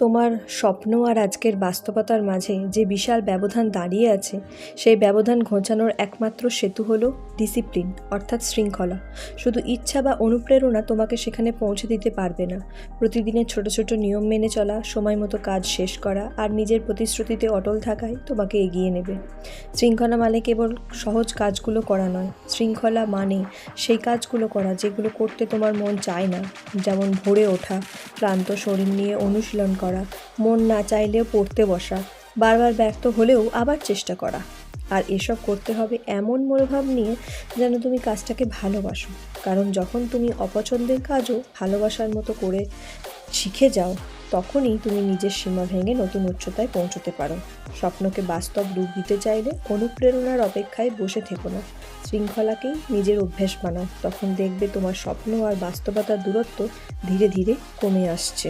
তোমার স্বপ্ন আর আজকের বাস্তবতার মাঝে যে বিশাল ব্যবধান দাঁড়িয়ে আছে, সেই ব্যবধান ঘোচানোর একমাত্র সেতু হলো ডিসিপ্লিন, অর্থাৎ শৃঙ্খলা। শুধু ইচ্ছা বা অনুপ্রেরণা তোমাকে সেখানে পৌঁছে দিতে পারবে না। প্রতিদিনের ছোট ছোট নিয়ম মেনে চলা, সময় মতো কাজ শেষ করা আর নিজের প্রতিশ্রুতিতে অটল থাকাই তোমাকে এগিয়ে নেবে। শৃঙ্খলা মানে কেবল সহজ কাজগুলো করা নয়, শৃঙ্খলা মানে সেই কাজগুলো করা যেগুলো করতে তোমার মন চায় না, যেমন ভোরে ওঠা, ক্লান্ত শরীর নিয়ে অনুশীলন করা, মন না চাইলেও পড়তে বসা, বারবার ব্যর্থ হলেও আবার চেষ্টা করা। আর এসব করতে হবে এমন মনোভাব নিয়ে যেন তুমি কাজটাকে ভালোবাসো। কারণ যখন তুমি অপছন্দের কাজও ভালোবাসার মতো করে শিখে যাও, তখনই তুমি নিজের সীমা ভেঙে নতুন উচ্চতায় পৌঁছতে পারো। স্বপ্নকে বাস্তব রূপ দিতে চাইলে অনুপ্রেরণার অপেক্ষায় বসে থেকো না, শৃঙ্খলাকেই নিজের অভ্যেস বানাও। তখন দেখবে তোমার স্বপ্ন আর বাস্তবতার দূরত্ব ধীরে ধীরে কমে আসছে।